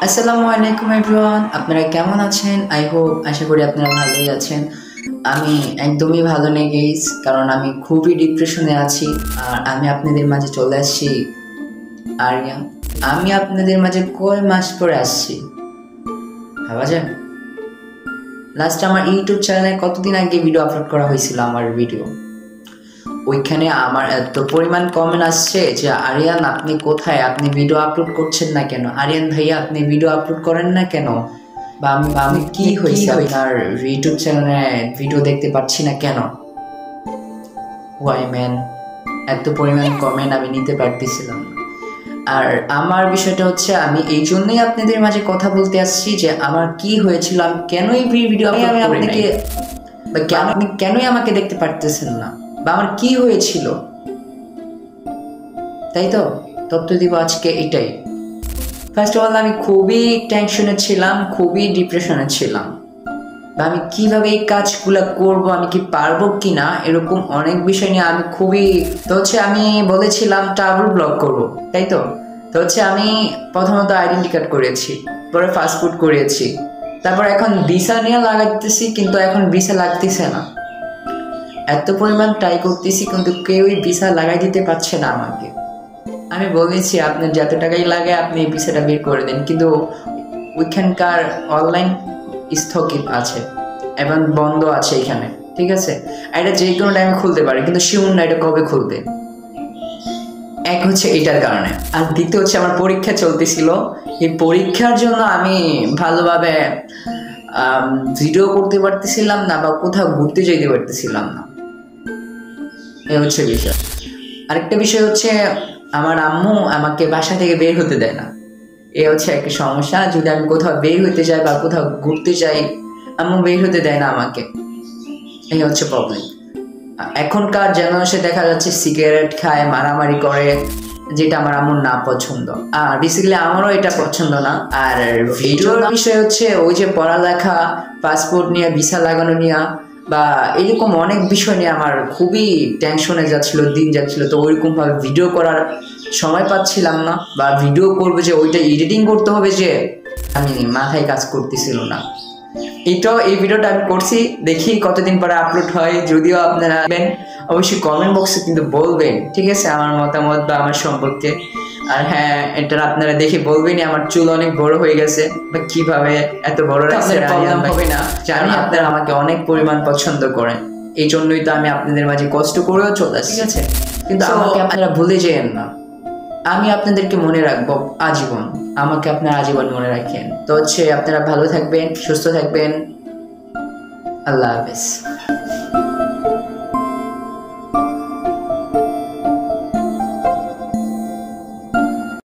আসসালামু আলাইকুম এভরিওয়ান, আপনারা কেমন আছেন? আশা করি আপনারা ভালোই আছেন। আমি একদমই ভালো নেই গাইস, কারণ আমি খুবই ডিপ্রেশনে আছি। আর আমি আপনাদের মাঝে চলে আসছি। আরিয়া, আমি আপনাদের মাঝে কয় মাস পরে আসছি ভাবা যায়? লাস্ট আমার ইউটিউব চ্যানেলে কতদিন আগে ভিডিও আপলোড করা হয়েছিল আমার ভিডিও, ওইখানে আমার এত পরিমাণ কমেন্ট আসছে যে আরিয়ান আপনি কোথায়, আপনি ভিডিও আপলোড করছেন না কেন? আরিয়ান ভাইয়া আপনি ভিডিও আপলোড করেন না কেন? বা আমি কি হয়েছে আপনার ইউটিউব চ্যানেলে ভিডিও দেখতে পাচ্ছি না কেন? ওয়াই ম্যান, এত পরিমাণ কমেন্ট আমি নিতে পারতেছিলাম না। আর আমার বিষয়টা হচ্ছে, আমি এই জন্যই আপনাদের মাঝে কথা বলতে আসছি যে আমার কি হয়েছিল, আমি কেনই ভিডিও আমি আপনাকে আপনি কেনই আমাকে দেখতে পারতেছেন না, বা আমার কি হয়েছিল, তাই তো তথ্য দিব আজকে এটাই। ফার্স্ট অফ অল, আমি খুবই টেনশনে ছিলাম, খুবই ডিপ্রেশনে ছিলাম। বা আমি কিভাবে এই কাজগুলো করব, আমি কি পারবো কি না, এরকম অনেক বিষয় নিয়ে আমি খুবই আমি বলেছিলাম ট্রাভেল ব্লগ করব, তাই তো আমি প্রথমত আইডেন্টি কার্ড করেছি, পরে ফাস্টফুড করেছি, তারপর এখন ভিসা নিয়ে লাগাইতেছি, কিন্তু এখন ভিসা লাগতেছে না। এত পরিমাণ ট্রাই করতেছি কিন্তু কেউই ভিসা লাগাই দিতে পারছে না আমাকে। আমি বলেছি আপনার যত টাকাই লাগে আপনি ভিসাটা বের করে দেন, কিন্তু ওইখানকার অনলাইন স্থগিত আছে এবং বন্ধ আছে এখানে, ঠিক আছে? এটা যে কোনো টাইমে খুলতে পারে, কিন্তু শিওর না এটা কবে খুলবে। এক হচ্ছে এটার কারণে, আর দ্বিতীয় হচ্ছে আমার পরীক্ষা চলতেছিল। এই পরীক্ষার জন্য আমি ভালোভাবে ভিডিও করতে পারতেছিলাম না, বা কোথাও ঘুরতে যেতে পারতেছিলাম না। এই হচ্ছে বিষয়। আরেকটা বিষয় হচ্ছে, আমার আম্মু আমাকে বাসা থেকে বের হতে দেয় না। এ হচ্ছে একটা সমস্যা। যদি আমি কোথাও বের হতে যাই বা কোথাও ঘুরতে যাই, আম্মু বের হতে দেয় না আমাকে। এই হচ্ছে প্রবলেম। এখনকার জেনারেশনে দেখা যাচ্ছে সিগারেট খায়, মারামারি করে, যেটা আমার আম্মুর না পছন্দ। আর বেসিক্যালি আমারও এটা পছন্দ না। আর ভিডিওর বিষয় হচ্ছে ওই যে পড়ালেখা, পাসপোর্ট নিয়ে, ভিসা লাগানো নিয়ে, বা এরকম অনেক বিষয় নিয়ে আমার খুবই টেনশনে যাচ্ছিল, দিন যাচ্ছিল। তো ওইরকম ভাবে ভিডিও করার সময় পাচ্ছিলাম না, বা ভিডিও করবো যে ওইটা এডিটিং করতে হবে, যে আমি মাথায় কাজ করতেছিল না। এই ভিডিওটা আমি করছি, দেখি কতদিন পরে আপলোড হয়। যদিও আপনারা অবশ্যই কমেন্ট বক্সে কিন্তু বলবেন, ঠিক আছে, আমার মতামত বা আমার সম্পর্কে। আর হ্যাঁ, এটা আপনারা দেখে বলবেনই আমার চুল অনেক বড় হয়ে গেছে, বা কিভাবে এত বড় রাখছে। প্রবলেম হবে না, জানি আপনারা আমাকে অনেক পরিমাণ পছন্দ করেন, এই জন্যই তো আমি আপনাদের মাঝে কষ্ট করেও চলে আসছি, ঠিক আছে? কিন্তু আমাকে আপনারা ভুলে যেয়েন না, আমি আপনাদেরকে মনে রাখবো আজীবন। আমাকে আপনারা আজীবন মনে রাখেন। তো আপনারা ভালো থাকবেন, সুস্থ থাকবেন। আল্লাহ হাফেজ।